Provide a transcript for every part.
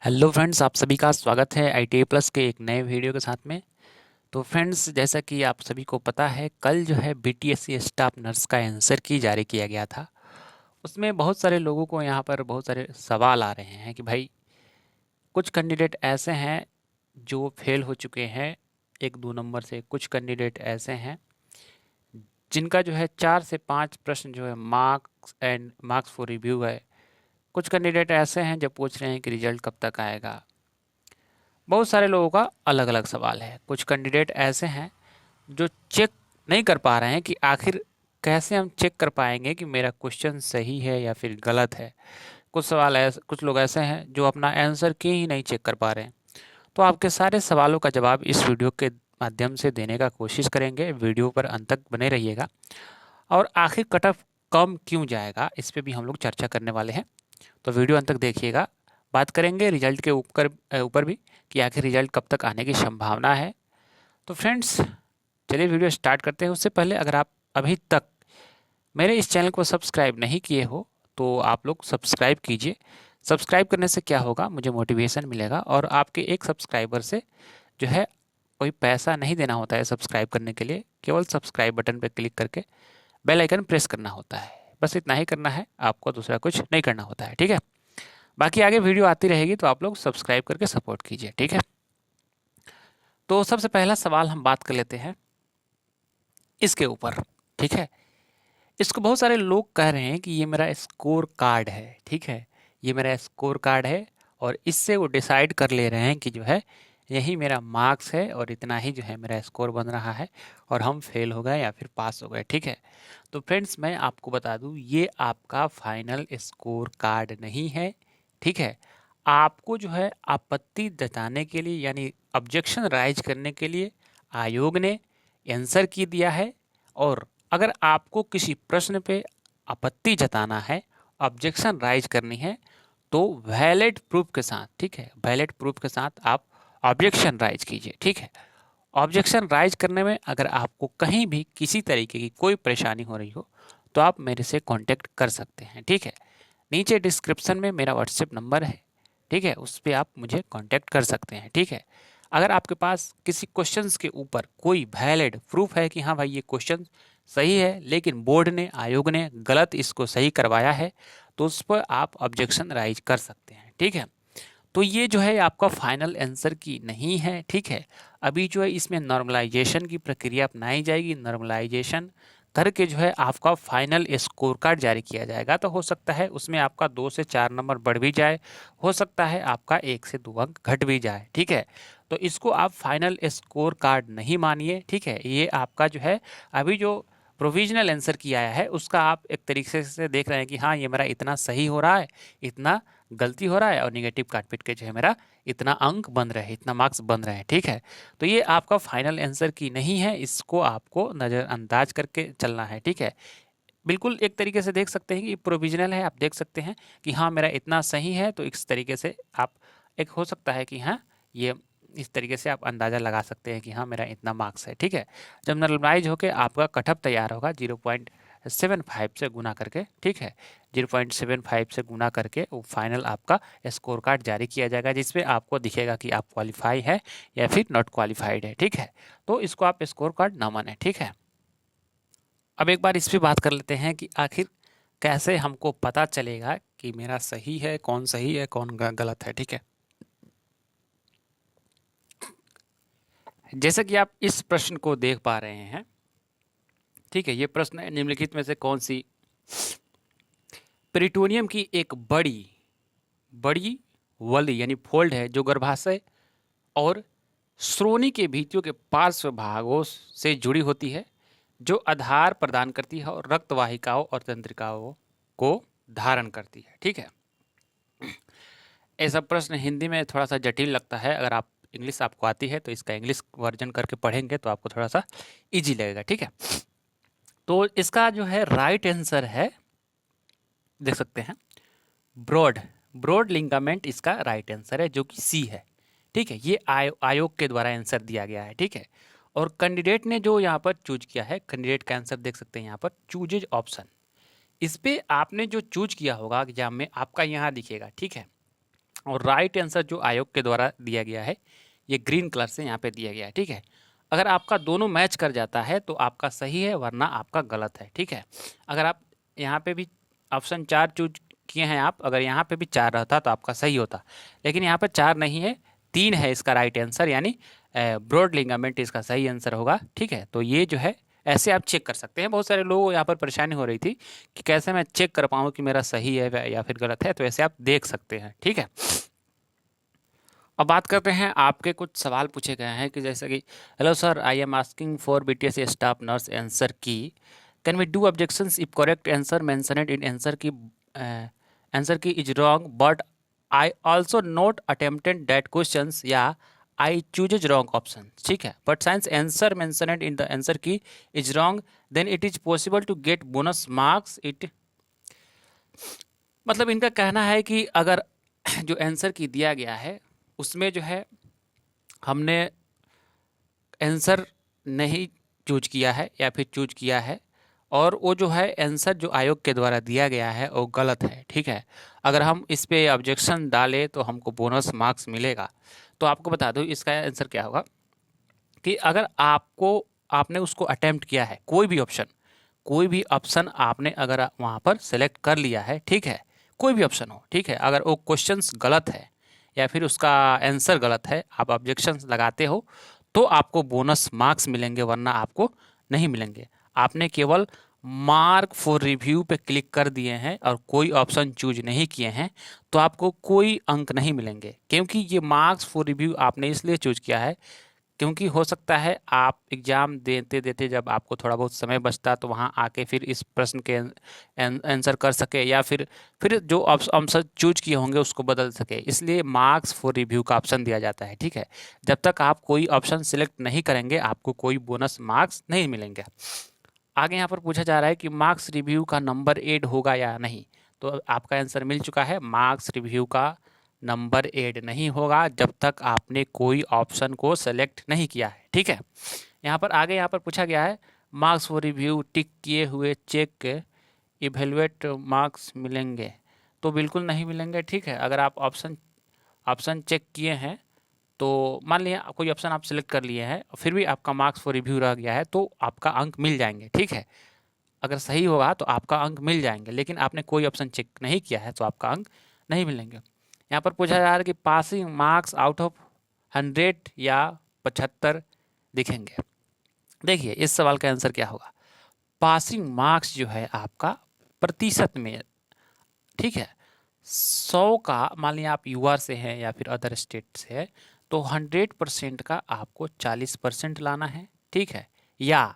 Hello friends, आप सभी का स्वागत है ITA प्लस के एक नए वीडियो के साथ में। तो फ्रेंड्स, जैसा कि आप सभी को पता है, कल जो है BTSC स्टाफ नर्स का आंसर की जारी किया गया था। उसमें बहुत सारे लोगों को यहाँ पर बहुत सारे सवाल आ रहे हैं कि भाई कुछ कैंडिडेट ऐसे हैं जो फेल हो चुके हैं 1-2 नंबर से, कुछ कैंडिडेट ऐसे हैं जिनका जो है 4 से 5 प्रश्न जो है मार्क्स फॉर रिव्यू है। कुछ कैंडिडेट ऐसे हैं जो पूछ रहे हैं कि रिजल्ट कब तक आएगा। बहुत सारे लोगों का अलग अलग सवाल है। कुछ कैंडिडेट ऐसे हैं जो चेक नहीं कर पा रहे हैं कि आखिर कैसे हम चेक कर पाएंगे कि मेरा क्वेश्चन सही है या फिर गलत है। कुछ लोग ऐसे हैं जो अपना आंसर की ही नहीं चेक कर पा रहे हैं। तो आपके सारे सवालों का जवाब इस वीडियो के माध्यम से देने का कोशिश करेंगे। वीडियो पर अंत तक बने रहिएगा। और आखिर कट ऑफ कम क्यों जाएगा, इस पे भी हम लोग चर्चा करने वाले हैं। तो वीडियो अंत तक देखिएगा। बात करेंगे रिजल्ट के ऊपर भी कि आखिर रिजल्ट कब तक आने की संभावना है। तो फ्रेंड्स, चलिए वीडियो स्टार्ट करते हैं। उससे पहले अगर आप अभी तक मेरे इस चैनल को सब्सक्राइब नहीं किए हो तो आप लोग सब्सक्राइब कीजिए। सब्सक्राइब करने से क्या होगा, मुझे मोटिवेशन मिलेगा और आपके एक सब्सक्राइबर से जो है कोई पैसा नहीं देना होता है सब्सक्राइब करने के लिए। केवल सब्सक्राइब बटन पर क्लिक करके बेल आइकन प्रेस करना होता है। बस इतना ही करना है, आपको दूसरा कुछ नहीं करना होता है। ठीक है, बाकी आगे वीडियो आती रहेगी तो आप लोग सब्सक्राइब करके सपोर्ट कीजिए। ठीक है, तो सबसे पहला सवाल हम बात कर लेते हैं इसके ऊपर। ठीक है, इसको बहुत सारे लोग कह रहे हैं कि ये मेरा स्कोर कार्ड है। ठीक है, ये मेरा स्कोर कार्ड है और इससे वो डिसाइड कर ले रहे हैं कि जो है यही मेरा मार्क्स है और इतना ही जो है मेरा स्कोर बन रहा है और हम फेल हो गए या फिर पास हो गए। ठीक है, तो फ्रेंड्स, मैं आपको बता दूं, ये आपका फाइनल स्कोर कार्ड नहीं है। ठीक है, आपको जो है आपत्ति जताने के लिए यानी ऑब्जेक्शन राइज करने के लिए आयोग ने आंसर की दिया है। और अगर आपको किसी प्रश्न पे आपत्ति जताना है, ऑब्जेक्शन राइज करनी है, तो वैलिड प्रूफ के साथ, ठीक है, वैलिड प्रूफ के साथ आप ऑब्जेक्शन राइज कीजिए। ठीक है, ऑब्जेक्शन राइज करने में अगर आपको कहीं भी किसी तरीके की कोई परेशानी हो रही हो तो आप मेरे से कांटेक्ट कर सकते हैं। ठीक है, नीचे डिस्क्रिप्शन में मेरा व्हाट्सएप नंबर है। ठीक है, उस पर आप मुझे कांटेक्ट कर सकते हैं। ठीक है, अगर आपके पास किसी क्वेश्चंस के ऊपर कोई वैलिड प्रूफ है कि हाँ भाई ये क्वेश्चन सही है लेकिन बोर्ड ने, आयोग ने गलत इसको सही करवाया है, तो उस पर आप ऑब्जेक्शन राइज कर सकते हैं। ठीक है, तो ये जो है आपका फाइनल आंसर की नहीं है। ठीक है, अभी जो है इसमें नॉर्मलाइजेशन की प्रक्रिया अपनाई जाएगी। नॉर्मलाइजेशन करके जो है आपका फाइनल स्कोर कार्ड जारी किया जाएगा। तो हो सकता है उसमें आपका 2 से 4 नंबर बढ़ भी जाए, हो सकता है आपका 1 से 2 अंक घट भी जाए। ठीक है, तो इसको आप फाइनल स्कोर कार्ड नहीं मानिए। ठीक है, ये आपका जो है अभी जो प्रोविजनल आंसर किया है उसका आप एक तरीके से देख रहे हैं कि हाँ ये मेरा इतना सही हो रहा है, इतना गलती हो रहा है और निगेटिव काट पीट के जो है मेरा इतना अंक बन रहे हैं, इतना मार्क्स बन रहे हैं। ठीक है, तो ये आपका फाइनल आंसर की नहीं है, इसको आपको नज़रअंदाज करके चलना है। ठीक है, बिल्कुल एक तरीके से देख सकते हैं कि प्रोविजनल है। आप देख सकते हैं कि हाँ मेरा इतना सही है, तो इस तरीके से आप एक हो सकता है कि हाँ ये इस तरीके से आप अंदाज़ा लगा सकते हैं कि हाँ मेरा इतना मार्क्स है। ठीक है, जब नॉर्मलाइज होकर आपका कटअप तैयार होगा 0.75 से गुना करके, ठीक है, 0.75 से गुना करके वो फाइनल आपका स्कोर कार्ड जारी किया जाएगा, जिसमें आपको दिखेगा कि आप क्वालिफाई है या फिर नॉट क्वालिफाइड है। ठीक है, तो इसको आप स्कोर कार्ड ना माने। ठीक है, अब एक बार इस पे बात कर लेते हैं कि आखिर कैसे हमको पता चलेगा कि मेरा सही है कौन गलत है। ठीक है, जैसे कि आप इस प्रश्न को देख पा रहे हैं। ठीक है, ये प्रश्न है, निम्नलिखित में से कौन सी पेरिटोनियम की एक बड़ी बड़ी वल्ली यानी फोल्ड है जो गर्भाशय और श्रोणि के भित्तियों के पार्श्व भागों से जुड़ी होती है, जो आधार प्रदान करती है और रक्त वाहिकाओं और तंत्रिकाओं को धारण करती है। ठीक है, ऐसा प्रश्न हिंदी में थोड़ा सा जटिल लगता है। अगर आप इंग्लिश आपको आती है तो इसका इंग्लिश वर्जन करके पढ़ेंगे तो आपको थोड़ा सा इजी लगेगा। ठीक है, तो इसका जो है राइट आंसर है, देख सकते हैं, ब्रॉड ब्रॉड लिंगामेंट इसका राइट आंसर है, जो कि सी है। ठीक है, ये आयोग के द्वारा आंसर दिया गया है। ठीक है, और कैंडिडेट ने जो यहाँ पर चूज किया है, कैंडिडेट का आंसर देख सकते हैं यहाँ पर, चूजेज ऑप्शन। इस पे आपने जो चूज किया होगा एग्जाम में आपका यहाँ दिखेगा। ठीक है, और राइट आंसर जो आयोग के द्वारा दिया गया है ये ग्रीन कलर से यहाँ पे दिया गया है। ठीक है, अगर आपका दोनों मैच कर जाता है तो आपका सही है, वरना आपका गलत है। ठीक है, अगर आप यहाँ पे भी ऑप्शन 4 चूज किए हैं आप, अगर यहाँ पे भी 4 रहता तो आपका सही होता, लेकिन यहाँ पर 4 नहीं है, 3 है इसका राइट आंसर, यानी ब्रॉड लिगामेंट इसका सही आंसर होगा। ठीक है, तो ये जो है ऐसे आप चेक कर सकते हैं। बहुत सारे लोगों को यहाँ पर परेशानी हो रही थी कि कैसे मैं चेक कर पाऊँ कि मेरा सही है या फिर गलत है, तो ऐसे आप देख सकते हैं। ठीक है, अब बात करते हैं, आपके कुछ सवाल पूछे गए हैं कि जैसे कि hello sir, I am asking for BTS staff nurse answer key, can we do objections if correct answer mentioned in answer key is wrong but I also not attempted that questions, या I chooses wrong option. ठीक है, but since answer mentioned in the answer key is wrong then it is possible to get bonus marks it. मतलब इनका कहना है कि अगर जो आंसर की दिया गया है उसमें जो है हमने आंसर नहीं चूज किया है या फिर चूज किया है, और वो जो है आंसर जो आयोग के द्वारा दिया गया है वो गलत है। ठीक है, अगर हम इस पे ऑब्जेक्शन डालें तो हमको बोनस मार्क्स मिलेगा। तो आपको बता दूं इसका आंसर क्या होगा कि अगर आपने उसको अटेम्प्ट किया है, कोई भी ऑप्शन आपने अगर वहाँ पर सेलेक्ट कर लिया है, ठीक है, कोई भी ऑप्शन हो, ठीक है, अगर वो क्वेश्चंस गलत है या फिर उसका आंसर गलत है, आप ऑब्जेक्शंस लगाते हो तो आपको बोनस मार्क्स मिलेंगे, वरना आपको नहीं मिलेंगे। आपने केवल मार्क फॉर रिव्यू पे क्लिक कर दिए हैं और कोई ऑप्शन चूज नहीं किए हैं तो आपको कोई अंक नहीं मिलेंगे, क्योंकि ये मार्क्स फॉर रिव्यू आपने इसलिए चूज किया है क्योंकि हो सकता है आप एग्ज़ाम देते देते जब आपको थोड़ा बहुत समय बचता तो वहाँ आके फिर इस प्रश्न के आंसर कर सके, या फिर जो ऑप्शन चूज किए होंगे उसको बदल सके, इसलिए मार्क्स फॉर रिव्यू का ऑप्शन दिया जाता है। ठीक है, जब तक आप कोई ऑप्शन सिलेक्ट नहीं करेंगे आपको कोई बोनस मार्क्स नहीं मिलेंगे। आगे यहाँ पर पूछा जा रहा है कि मार्क्स रिव्यू का नंबर ऐड होगा या नहीं, तो आपका आंसर मिल चुका है, मार्क्स रिव्यू का नंबर ऐड नहीं होगा जब तक आपने कोई ऑप्शन को सेलेक्ट नहीं किया है। ठीक है, यहाँ पर पूछा गया है मार्क्स फॉर रिव्यू टिक किए हुए चेक इवेलुएट मार्क्स मिलेंगे, तो बिल्कुल नहीं मिलेंगे। ठीक है, अगर आप ऑप्शन चेक किए हैं तो मान लिया कोई ऑप्शन आप सिलेक्ट कर लिए हैं फिर भी आपका मार्क्स फॉर रिव्यू रह गया है तो आपका अंक मिल जाएंगे। ठीक है, अगर सही होगा तो आपका अंक मिल जाएंगे, लेकिन आपने कोई ऑप्शन चेक नहीं किया है तो आपका अंक नहीं मिलेंगे। यहाँ पर पूछा जा रहा है कि पासिंग मार्क्स आउट ऑफ 100 या 75 दिखेंगे। देखिए इस सवाल का आंसर क्या होगा, पासिंग मार्क्स जो है आपका प्रतिशत में, ठीक है, 100 का मान लिया आप यूआर से हैं या फिर अदर स्टेट से है तो 100% का आपको 40% लाना है। ठीक है, या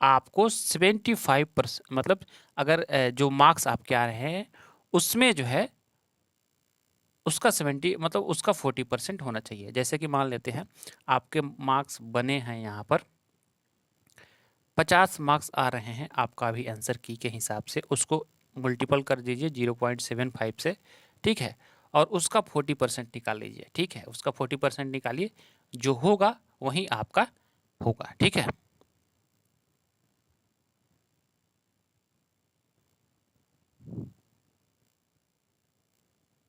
आपको 75%, मतलब अगर जो मार्क्स आपके आ रहे हैं उसमें जो है उसका 70 मतलब उसका 40% होना चाहिए। जैसे कि मान लेते हैं आपके मार्क्स बने हैं यहाँ पर 50 मार्क्स आ रहे हैं आपका भी आंसर की के हिसाब से, उसको मल्टीपल कर दीजिए 0.75 से। ठीक है, और उसका 40% निकाल लीजिए। ठीक है, उसका 40% निकालिए, जो होगा वही आपका होगा। ठीक है,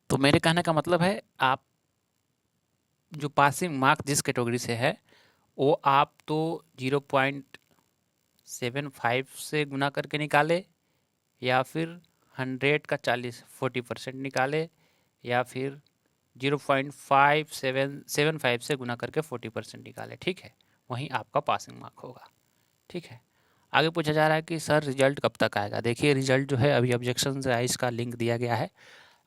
तो मेरे कहने का मतलब है आप जो पासिंग मार्क्स जिस कैटेगरी से है वो आप तो 0.75 से गुना करके निकाले, या फिर 100 का 40% निकाले, या फिर 0.575 से गुना करके 40% निकाले। ठीक है, वहीं आपका पासिंग मार्क होगा। ठीक है, आगे पूछा जा रहा है कि सर रिजल्ट कब तक आएगा। देखिए रिजल्ट जो है अभी ऑब्जेक्शन राइज का लिंक दिया गया है,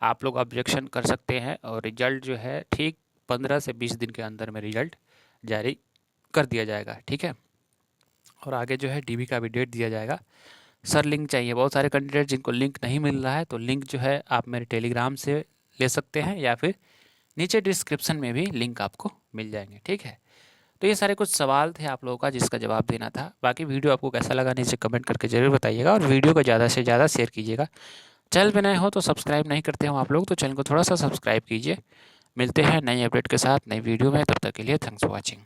आप लोग ऑब्जेक्शन कर सकते हैं और रिजल्ट जो है ठीक 15 से 20 दिन के अंदर में रिजल्ट जारी कर दिया जाएगा। ठीक है, और आगे जो है डीबी का भी डेट दिया जाएगा। सर लिंक चाहिए, बहुत सारे कैंडिडेट जिनको लिंक नहीं मिल रहा है तो लिंक जो है आप मेरे टेलीग्राम से ले सकते हैं या फिर नीचे डिस्क्रिप्शन में भी लिंक आपको मिल जाएंगे। ठीक है, तो ये सारे कुछ सवाल थे आप लोगों का जिसका जवाब देना था। बाकी वीडियो आपको कैसा लगा नीचे कमेंट करके ज़रूर बताइएगा और वीडियो को ज़्यादा से ज़्यादा शेयर कीजिएगा। चैनल पे नए हो तो सब्सक्राइब नहीं करते हो आप लोग तो चैनल को थोड़ा सा सब्सक्राइब कीजिए। मिलते हैं नई अपडेट के साथ नई वीडियो में, तब तक के लिए थैंक्स फॉर वॉचिंग।